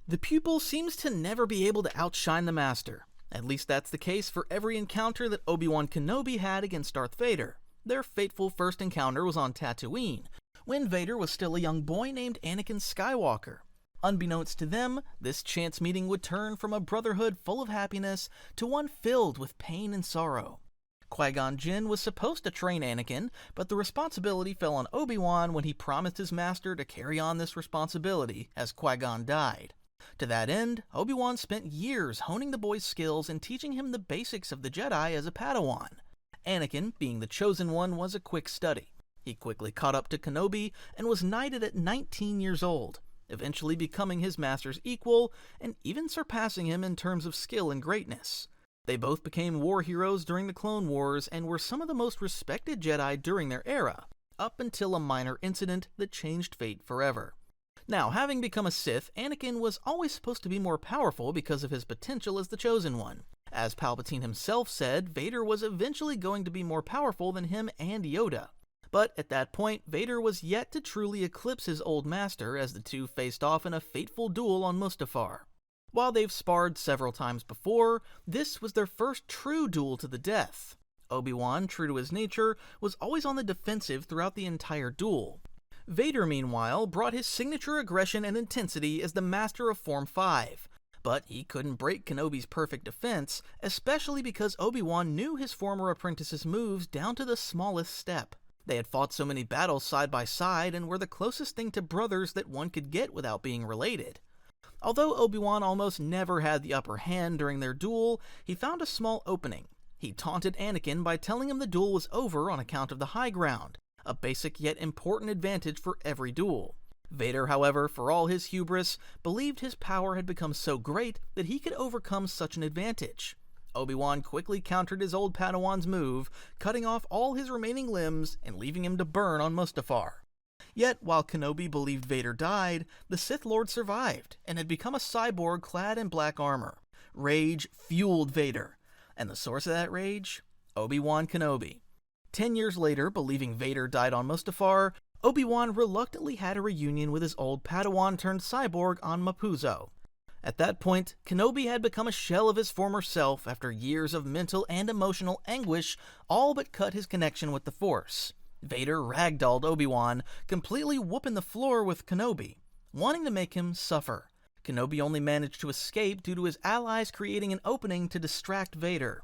The pupil seems to never be able to outshine the master. At least that's the case for every encounter that Obi-Wan Kenobi had against Darth Vader. Their fateful first encounter was on Tatooine, when Vader was still a young boy named Anakin Skywalker. Unbeknownst to them, this chance meeting would turn from a brotherhood full of happiness to one filled with pain and sorrow. Qui-Gon Jinn was supposed to train Anakin, but the responsibility fell on Obi-Wan when he promised his master to carry on this responsibility as Qui-Gon died. To that end, Obi-Wan spent years honing the boy's skills and teaching him the basics of the Jedi as a Padawan. Anakin, being the chosen one, was a quick study. He quickly caught up to Kenobi and was knighted at 19 years old, eventually becoming his master's equal and even surpassing him in terms of skill and greatness. They both became war heroes during the Clone Wars and were some of the most respected Jedi during their era, up until a minor incident that changed fate forever. Now, having become a Sith, Anakin was always supposed to be more powerful because of his potential as the Chosen One. As Palpatine himself said, Vader was eventually going to be more powerful than him and Yoda. But at that point, Vader was yet to truly eclipse his old master as the two faced off in a fateful duel on Mustafar. While they've sparred several times before, this was their first true duel to the death. Obi-Wan, true to his nature, was always on the defensive throughout the entire duel. Vader, meanwhile, brought his signature aggression and intensity as the master of Form 5, but he couldn't break Kenobi's perfect defense, especially because Obi-Wan knew his former apprentice's moves down to the smallest step. They had fought so many battles side by side and were the closest thing to brothers that one could get without being related. Although Obi-Wan almost never had the upper hand during their duel, he found a small opening. He taunted Anakin by telling him the duel was over on account of the high ground, a basic yet important advantage for every duel. Vader, however, for all his hubris, believed his power had become so great that he could overcome such an advantage. Obi-Wan quickly countered his old Padawan's move, cutting off all his remaining limbs and leaving him to burn on Mustafar. Yet, while Kenobi believed Vader died, the Sith Lord survived and had become a cyborg clad in black armor. Rage fueled Vader, and the source of that rage? Obi-Wan Kenobi. 10 years later, believing Vader died on Mustafar, Obi-Wan reluctantly had a reunion with his old Padawan-turned-cyborg on Mapuzo. At that point, Kenobi had become a shell of his former self after years of mental and emotional anguish all but cut his connection with the Force. Vader ragdolled Obi-Wan, completely whooping the floor with Kenobi, wanting to make him suffer. Kenobi only managed to escape due to his allies creating an opening to distract Vader.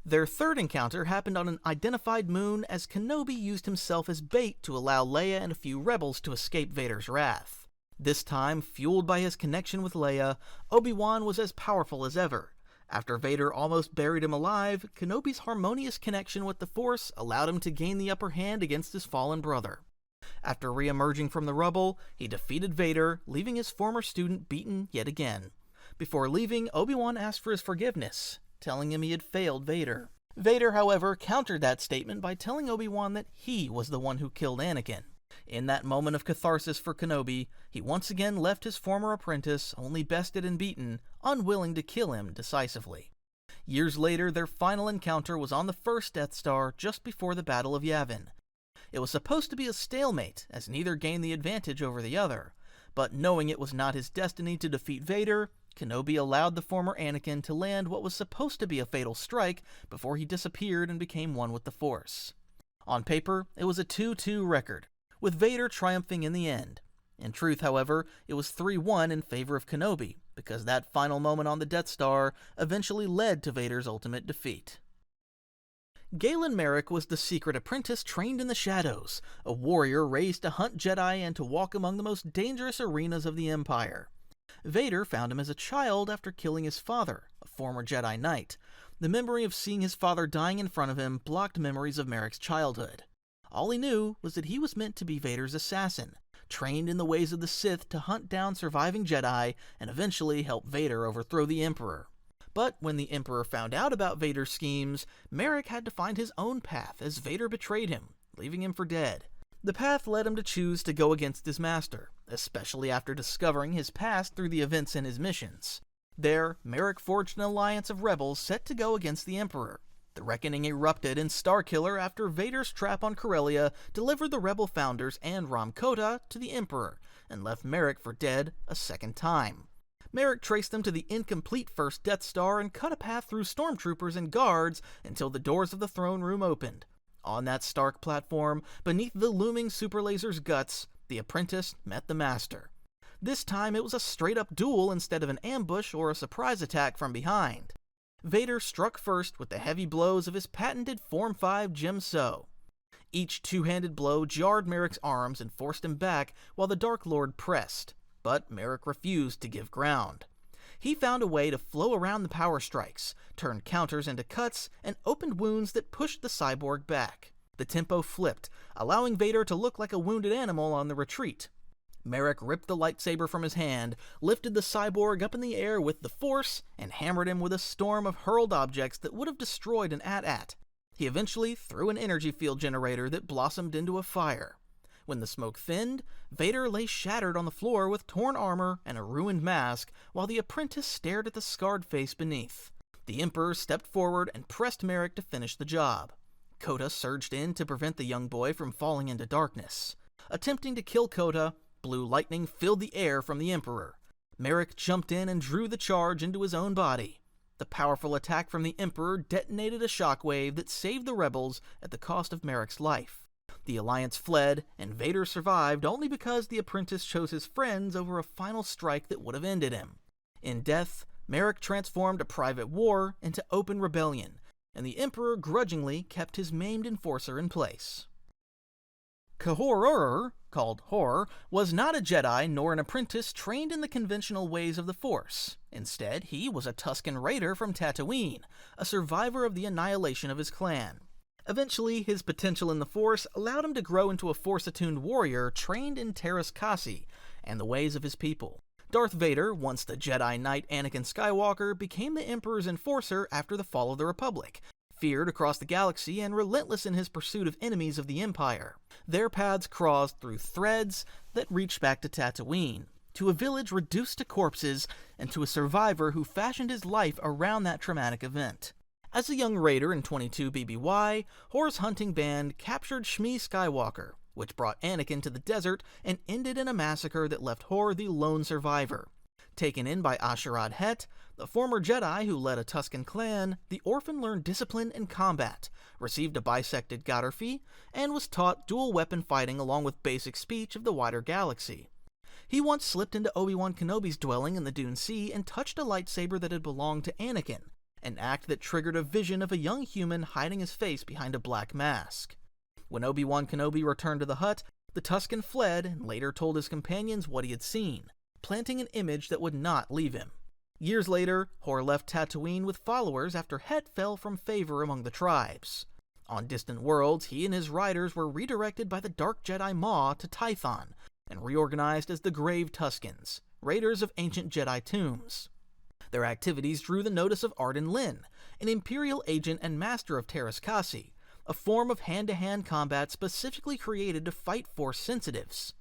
Their third encounter happened on an identified moon as Kenobi used himself as bait to allow Leia and a few rebels to escape Vader's wrath. This time, fueled by his connection with Leia, Obi-Wan was as powerful as ever. After Vader almost buried him alive, Kenobi's harmonious connection with the Force allowed him to gain the upper hand against his fallen brother. After re-emerging from the rubble, he defeated Vader, leaving his former student beaten yet again. Before leaving, Obi-Wan asked for his forgiveness, telling him he had failed Vader. Vader, however, countered that statement by telling Obi-Wan that he was the one who killed Anakin. In that moment of catharsis for Kenobi, he once again left his former apprentice, only bested and beaten, unwilling to kill him decisively. Years later, their final encounter was on the first Death Star just before the Battle of Yavin. It was supposed to be a stalemate, as neither gained the advantage over the other, but knowing it was not his destiny to defeat Vader, Kenobi allowed the former Anakin to land what was supposed to be a fatal strike before he disappeared and became one with the Force. On paper, it was a 2-2 record, with Vader triumphing in the end. In truth, however, it was 3-1 in favor of Kenobi, because that final moment on the Death Star eventually led to Vader's ultimate defeat. Galen Marek was the secret apprentice trained in the shadows, a warrior raised to hunt Jedi and to walk among the most dangerous arenas of the Empire. Vader found him as a child after killing his father, a former Jedi Knight. The memory of seeing his father dying in front of him blocked memories of Marek's childhood. All he knew was that he was meant to be Vader's assassin, trained in the ways of the Sith to hunt down surviving Jedi and eventually help Vader overthrow the Emperor. But when the Emperor found out about Vader's schemes, Marek had to find his own path as Vader betrayed him, leaving him for dead. The path led him to choose to go against his master, especially after discovering his past through the events in his missions. There, Marek forged an alliance of rebels set to go against the Emperor. The reckoning erupted in Starkiller after Vader's trap on Corellia delivered the rebel founders and Ram Kota to the Emperor, and left Marek for dead a second time. Marek traced them to the incomplete first Death Star and cut a path through stormtroopers and guards until the doors of the throne room opened. On that stark platform, beneath the looming superlaser's guts, the apprentice met the master. This time it was a straight-up duel instead of an ambush or a surprise attack from behind. Vader struck first with the heavy blows of his patented Form 5 Gem So. Each two-handed blow jarred Marek's arms and forced him back while the Dark Lord pressed, but Marek refused to give ground. He found a way to flow around the power strikes, turned counters into cuts, and opened wounds that pushed the cyborg back. The tempo flipped, allowing Vader to look like a wounded animal on the retreat. Marek ripped the lightsaber from his hand, lifted the cyborg up in the air with the Force, and hammered him with a storm of hurled objects that would have destroyed an AT-AT. He eventually threw an energy field generator that blossomed into a fire. When the smoke thinned, Vader lay shattered on the floor with torn armor and a ruined mask, while the apprentice stared at the scarred face beneath. The Emperor stepped forward and pressed Marek to finish the job. Kota surged in to prevent the young boy from falling into darkness. Attempting to kill Kota, blue lightning filled the air from the Emperor. Marek jumped in and drew the charge into his own body. The powerful attack from the Emperor detonated a shockwave that saved the rebels at the cost of Marek's life. The Alliance fled, and Vader survived only because the apprentice chose his friends over a final strike that would have ended him. In death, Marek transformed a private war into open rebellion, and the Emperor grudgingly kept his maimed enforcer in place. Kahor, called Hor, was not a Jedi nor an apprentice trained in the conventional ways of the Force. Instead, he was a Tusken Raider from Tatooine, a survivor of the annihilation of his clan. Eventually, his potential in the Force allowed him to grow into a Force-attuned warrior trained in Teräs Käsi and the ways of his people. Darth Vader, once the Jedi Knight Anakin Skywalker, became the Emperor's enforcer after the fall of the Republic, feared across the galaxy and relentless in his pursuit of enemies of the Empire. Their paths crossed through threads that reached back to Tatooine, to a village reduced to corpses, and to a survivor who fashioned his life around that traumatic event. As a young raider in 22 BBY, Hor's hunting band captured Shmi Skywalker, which brought Anakin to the desert and ended in a massacre that left Hor the lone survivor. Taken in by Asherad Het, the former Jedi who led a Tusken clan, the orphan learned discipline and combat, received a bisected Gatterfee, and was taught dual weapon fighting along with basic speech of the wider galaxy. He once slipped into Obi-Wan Kenobi's dwelling in the Dune Sea and touched a lightsaber that had belonged to Anakin, an act that triggered a vision of a young human hiding his face behind a black mask. When Obi-Wan Kenobi returned to the hut, the Tusken fled and later told his companions what he had seen, planting an image that would not leave him. Years later, Hor left Tatooine with followers after Het fell from favor among the tribes. On distant worlds, he and his riders were redirected by the Dark Jedi Maw to Tython, and reorganized as the Grave Tuskens, raiders of ancient Jedi tombs. Their activities drew the notice of Arden Lyn, an Imperial agent and master of Teräs Käsi, a form of hand-to-hand combat specifically created to fight Force sensitives.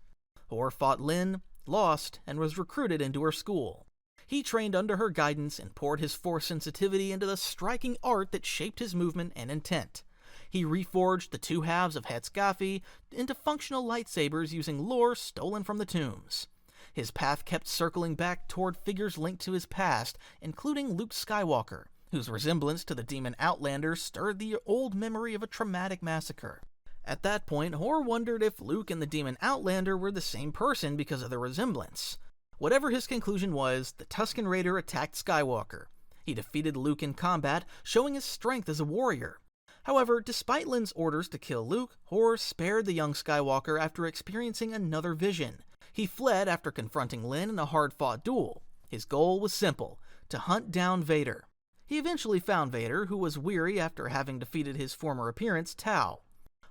Hor fought Lyn, lost, and was recruited into her school. He trained under her guidance and poured his Force sensitivity into the striking art that shaped his movement and intent. He reforged the two halves of Het's Gaffi into functional lightsabers using lore stolen from the tombs. His path kept circling back toward figures linked to his past, including Luke Skywalker, whose resemblance to the demon Outlander stirred the old memory of a traumatic massacre. At that point, Hor wondered if Luke and the demon Outlander were the same person because of their resemblance. Whatever his conclusion was, the Tusken Raider attacked Skywalker. He defeated Luke in combat, showing his strength as a warrior. However, despite Lyn's orders to kill Luke, Hor spared the young Skywalker after experiencing another vision. He fled after confronting Lyn in a hard-fought duel. His goal was simple: to hunt down Vader. He eventually found Vader, who was weary after having defeated his former appearance, Tau.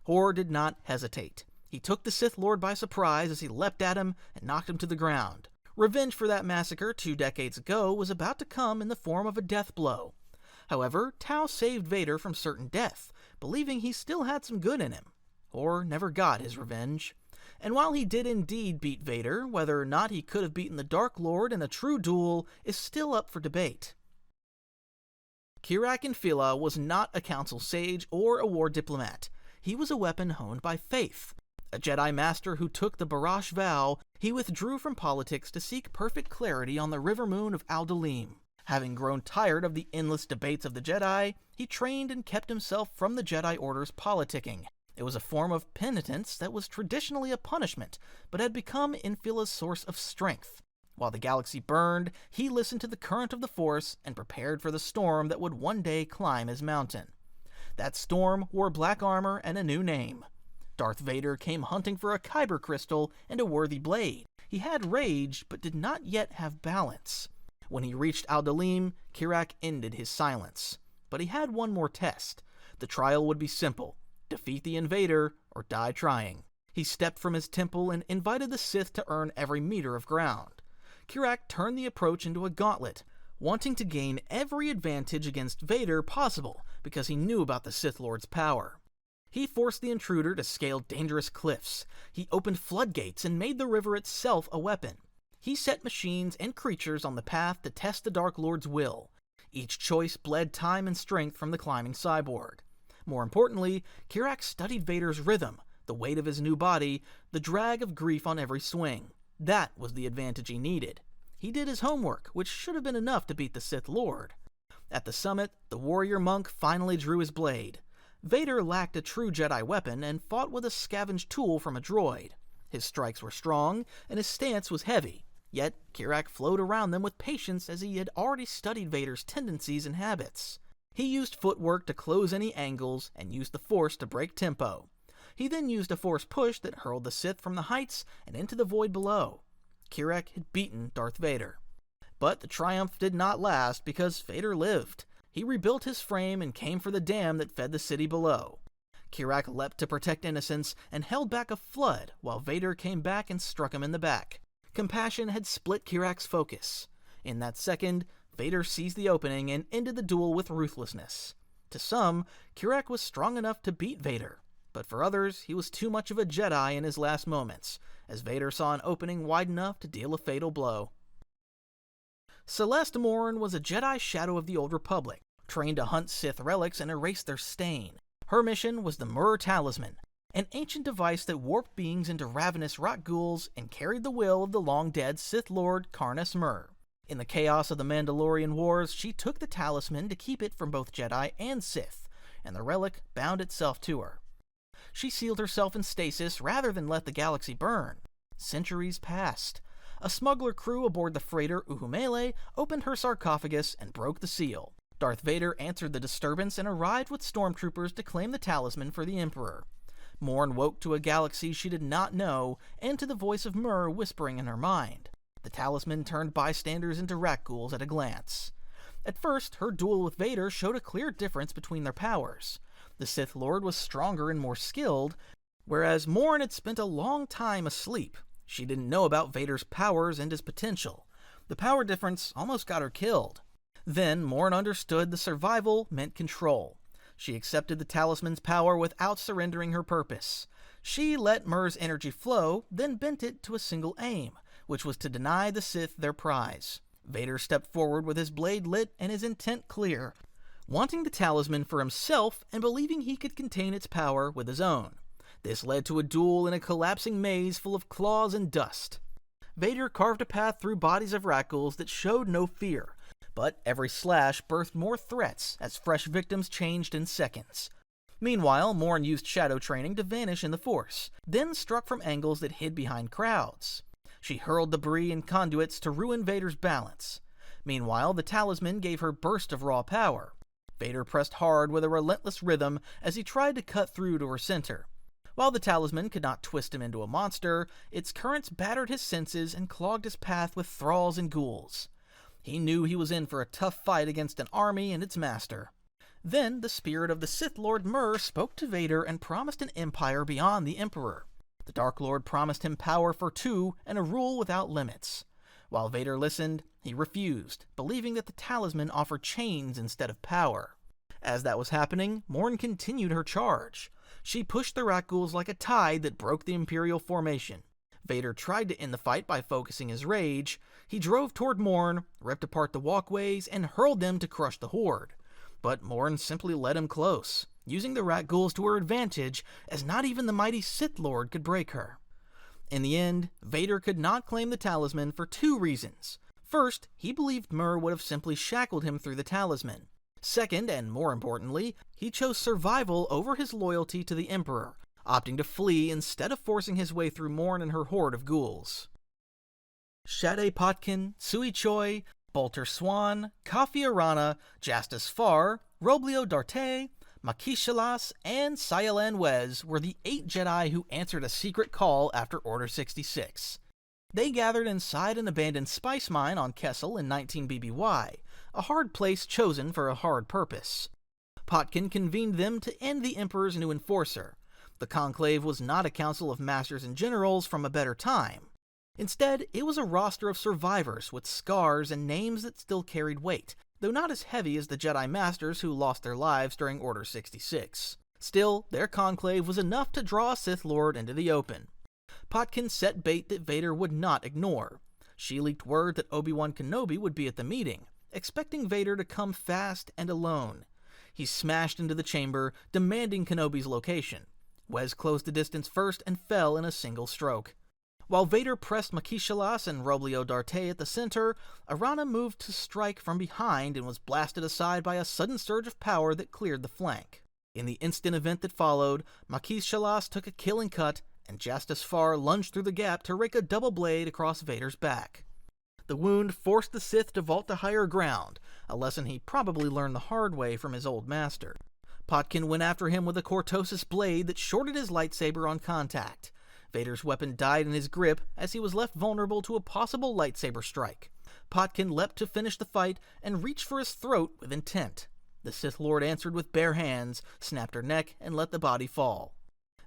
Hor did not hesitate. He took the Sith Lord by surprise as he leapt at him and knocked him to the ground. Revenge for that massacre 2 decades ago was about to come in the form of a death blow. However, Tau saved Vader from certain death, believing he still had some good in him. Hor never got his revenge. And while he did indeed beat Vader, whether or not he could have beaten the Dark Lord in a true duel is still up for debate. Kirak Infil was not a council sage or a war diplomat. He was a weapon honed by faith. A Jedi Master who took the Barash vow, he withdrew from politics to seek perfect clarity on the river moon of Aldalim. Having grown tired of the endless debates of the Jedi, he trained and kept himself from the Jedi Order's politicking. It was a form of penitence that was traditionally a punishment, but had become Infila's source of strength. While the galaxy burned, he listened to the current of the Force and prepared for the storm that would one day climb his mountain. That storm wore black armor and a new name. Darth Vader came hunting for a kyber crystal and a worthy blade. He had rage, but did not yet have balance. When he reached Aldalim, Kirak ended his silence. But he had one more test. The trial would be simple: defeat the invader or die trying. He stepped from his temple and invited the Sith to earn every meter of ground. Kirak turned the approach into a gauntlet, wanting to gain every advantage against Vader possible because he knew about the Sith Lord's power. He forced the intruder to scale dangerous cliffs. He opened floodgates and made the river itself a weapon. He set machines and creatures on the path to test the Dark Lord's will. Each choice bled time and strength from the climbing cyborg. More importantly, Kirak studied Vader's rhythm, the weight of his new body, the drag of grief on every swing. That was the advantage he needed. He did his homework, which should have been enough to beat the Sith Lord. At the summit, the warrior monk finally drew his blade. Vader lacked a true Jedi weapon and fought with a scavenged tool from a droid. His strikes were strong, and his stance was heavy. Yet, Kirak flowed around them with patience as he had already studied Vader's tendencies and habits. He used footwork to close any angles and used the Force to break tempo. He then used a Force push that hurled the Sith from the heights and into the void below. Kirak had beaten Darth Vader. But the triumph did not last because Vader lived. He rebuilt his frame and came for the dam that fed the city below. Kirak leapt to protect innocence and held back a flood while Vader came back and struck him in the back. Compassion had split Kirak's focus. In that second, Vader seized the opening and ended the duel with ruthlessness. To some, Kirak was strong enough to beat Vader, but for others, he was too much of a Jedi in his last moments, as Vader saw an opening wide enough to deal a fatal blow. Celeste Morne was a Jedi Shadow of the Old Republic, trained to hunt Sith relics and erase their stain. Her mission was the Mur Talisman, an ancient device that warped beings into ravenous rock ghouls and carried the will of the long-dead Sith Lord Karness Mur. In the chaos of the Mandalorian Wars, she took the talisman to keep it from both Jedi and Sith, and the relic bound itself to her. She sealed herself in stasis rather than let the galaxy burn. Centuries passed. A smuggler crew aboard the freighter Uhumele opened her sarcophagus and broke the seal. Darth Vader answered the disturbance and arrived with stormtroopers to claim the talisman for the Emperor. Morne woke to a galaxy she did not know and to the voice of Mur whispering in her mind. The talisman turned bystanders into rat ghouls at a glance. At first, her duel with Vader showed a clear difference between their powers. The Sith Lord was stronger and more skilled, whereas Morne had spent a long time asleep. She didn't know about Vader's powers and his potential. The power difference almost got her killed. Then Morne understood the survival meant control. She accepted the talisman's power without surrendering her purpose. She let Mur's energy flow, then bent it to a single aim, which was to deny the Sith their prize. Vader stepped forward with his blade lit and his intent clear, wanting the talisman for himself and believing he could contain its power with his own. This led to a duel in a collapsing maze full of claws and dust. Vader carved a path through bodies of rat ghouls that showed no fear, but every slash birthed more threats as fresh victims changed in seconds. Meanwhile, Morne used shadow training to vanish in the Force, then struck from angles that hid behind crowds. She hurled debris and conduits to ruin Vader's balance. Meanwhile, the talisman gave her burst of raw power. Vader pressed hard with a relentless rhythm as he tried to cut through to her center. While the talisman could not twist him into a monster, its currents battered his senses and clogged his path with thralls and ghouls. He knew he was in for a tough fight against an army and its master. Then the spirit of the Sith Lord Mur spoke to Vader and promised an empire beyond the Emperor. The Dark Lord promised him power for two and a rule without limits. While Vader listened, he refused, believing that the talisman offered chains instead of power. As that was happening, Morne continued her charge. She pushed the rat ghouls like a tide that broke the Imperial formation. Vader tried to end the fight by focusing his rage. He drove toward Morne, ripped apart the walkways, and hurled them to crush the horde. But Morne simply led him close. using the rat ghouls to her advantage, as not even the mighty Sith Lord could break her. In the end, Vader could not claim the talisman for 2 reasons. First, he believed Mur would have simply shackled him through the talisman. Second, and more importantly, he chose survival over his loyalty to the Emperor, opting to flee instead of forcing his way through Morne and her horde of ghouls. Shade Potkin, Sui Choi, Bolter Swan, Kafi Arana, Jastus Far, Roblio Darte, Makishalas, and Syalan Wez were the 8 Jedi who answered a secret call after Order 66. They gathered inside an abandoned spice mine on Kessel in 19 BBY, a hard place chosen for a hard purpose. Potkin convened them to end the Emperor's new enforcer. The Conclave was not a council of masters and generals from a better time. Instead, it was a roster of survivors with scars and names that still carried weight, though not as heavy as the Jedi Masters who lost their lives during Order 66. Still, their conclave was enough to draw a Sith Lord into the open. Potkin set bait that Vader would not ignore. She leaked word that Obi-Wan Kenobi would be at the meeting, expecting Vader to come fast and alone. He smashed into the chamber, demanding Kenobi's location. Wez closed the distance first and fell in a single stroke. While Vader pressed Makishalas and Roblio Darte at the center, Arana moved to strike from behind and was blasted aside by a sudden surge of power that cleared the flank. In the instant event that followed, Makishalas took a killing cut, and Jastus Far lunged through the gap to rake a double blade across Vader's back. The wound forced the Sith to vault to higher ground, a lesson he probably learned the hard way from his old master. Potkin went after him with a cortosis blade that shorted his lightsaber on contact. Vader's weapon died in his grip as he was left vulnerable to a possible lightsaber strike. Potkin leapt to finish the fight and reached for his throat with intent. The Sith Lord answered with bare hands, snapped her neck, and let the body fall.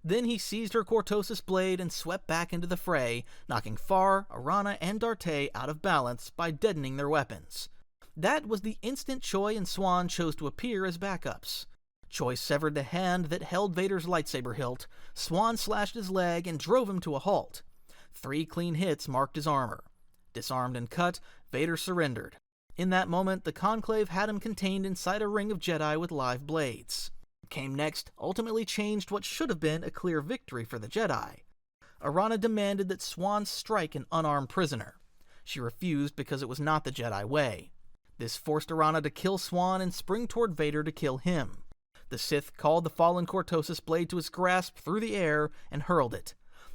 Then he seized her cortosis blade and swept back into the fray, knocking Far, Arana, and Darte out of balance by deadening their weapons. That was the instant Choi and Swan chose to appear as backups. Choi severed the hand that held Vader's lightsaber hilt, Swan slashed his leg and drove him to a halt. 3 clean hits marked his armor. Disarmed and cut, Vader surrendered. In that moment, the Conclave had him contained inside a ring of Jedi with live blades. What came next ultimately changed what should have been a clear victory for the Jedi. Arana demanded that Swan strike an unarmed prisoner. She refused because it was not the Jedi way. This forced Arana to kill Swan and spring toward Vader to kill him. The Sith called the fallen cortosis blade to his grasp through the air and hurled it.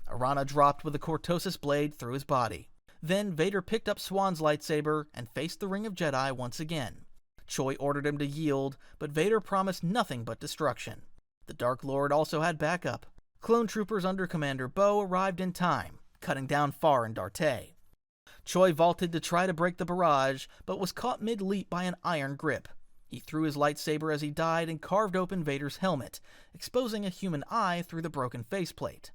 Arana dropped with the cortosis blade through his body. Then Vader picked up Swan's lightsaber and faced the ring of Jedi once again. Choi ordered him to yield, but Vader promised nothing but destruction. The Dark Lord also had backup. Clone troopers under Commander Bo arrived in time, cutting down Far and Darte. Choi vaulted to try to break the barrage, but was caught mid-leap by an iron grip. He threw his lightsaber as he died and carved open Vader's helmet, exposing a human eye through the broken faceplate.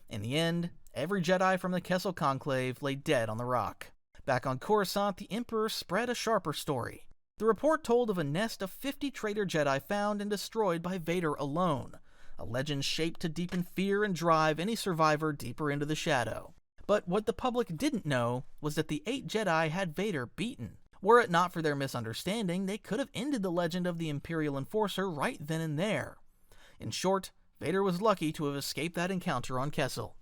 In the end, every Jedi from the Kessel Conclave lay dead on the rock. Back on Coruscant, the Emperor spread a sharper story. The report told of a nest of 50 traitor Jedi found and destroyed by Vader alone, a legend shaped to deepen fear and drive any survivor deeper into the shadow. But what the public didn't know was that the 8 Jedi had Vader beaten. Were it not for their misunderstanding, they could have ended the legend of the Imperial Enforcer right then and there. In short, Vader was lucky to have escaped that encounter on Kessel.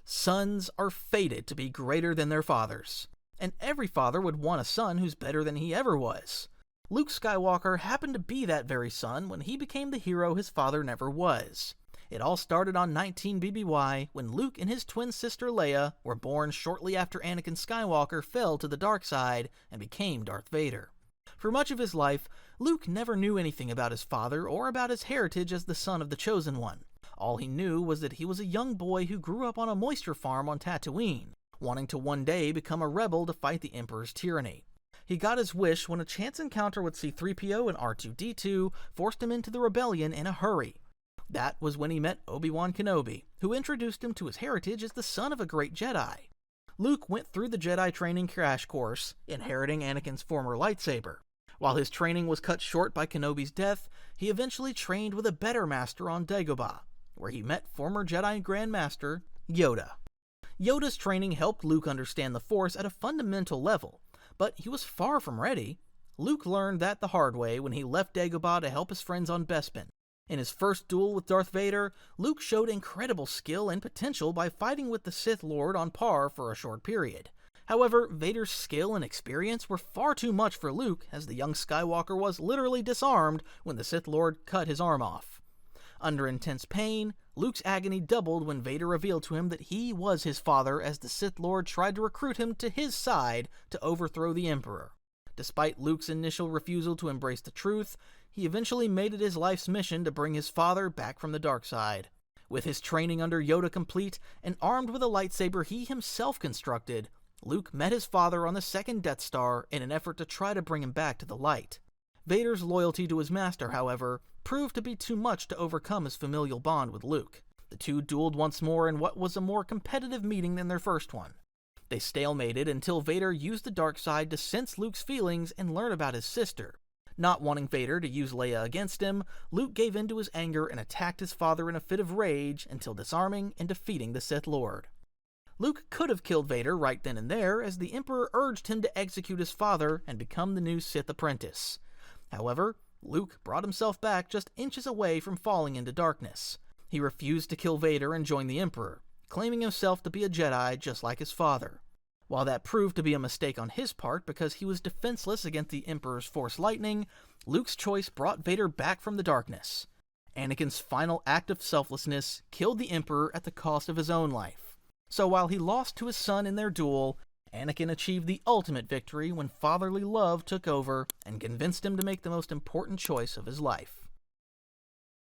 Sons are fated to be greater than their fathers, and every father would want a son who's better than he ever was. Luke Skywalker happened to be that very son when he became the hero his father never was. It all started on 19 BBY when Luke and his twin sister Leia were born shortly after Anakin Skywalker fell to the dark side and became Darth Vader. For much of his life, Luke never knew anything about his father or about his heritage as the son of the Chosen One. All he knew was that he was a young boy who grew up on a moisture farm on Tatooine, wanting to one day become a rebel to fight the Emperor's tyranny. He got his wish when a chance encounter with C-3PO and R2-D2 forced him into the rebellion in a hurry. That was when he met Obi-Wan Kenobi, who introduced him to his heritage as the son of a great Jedi. Luke went through the Jedi training crash course, inheriting Anakin's former lightsaber. While his training was cut short by Kenobi's death, he eventually trained with a better master on Dagobah, where he met former Jedi Grand Master Yoda. Yoda's training helped Luke understand the Force at a fundamental level, but he was far from ready. Luke learned that the hard way when he left Dagobah to help his friends on Bespin. In his first duel with Darth Vader, Luke showed incredible skill and potential by fighting with the Sith Lord on par for a short period. However, Vader's skill and experience were far too much for Luke, as the young Skywalker was literally disarmed when the Sith Lord cut his arm off. Under intense pain, Luke's agony doubled when Vader revealed to him that he was his father, as the Sith Lord tried to recruit him to his side to overthrow the Emperor. Despite Luke's initial refusal to embrace the truth, he eventually made it his life's mission to bring his father back from the dark side. With his training under Yoda complete and armed with a lightsaber he himself constructed, Luke met his father on the second Death Star in an effort to try to bring him back to the light. Vader's loyalty to his master, however, proved to be too much to overcome his familial bond with Luke. The two dueled once more in what was a more competitive meeting than their first one. They stalemated until Vader used the dark side to sense Luke's feelings and learn about his sister. Not wanting Vader to use Leia against him, Luke gave in to his anger and attacked his father in a fit of rage until disarming and defeating the Sith Lord. Luke could have killed Vader right then and there, as the Emperor urged him to execute his father and become the new Sith apprentice. However, Luke brought himself back just inches away from falling into darkness. He refused to kill Vader and join the Emperor, claiming himself to be a Jedi just like his father. While that proved to be a mistake on his part because he was defenseless against the Emperor's Force lightning, Luke's choice brought Vader back from the darkness. Anakin's final act of selflessness killed the Emperor at the cost of his own life. So while he lost to his son in their duel, Anakin achieved the ultimate victory when fatherly love took over and convinced him to make the most important choice of his life.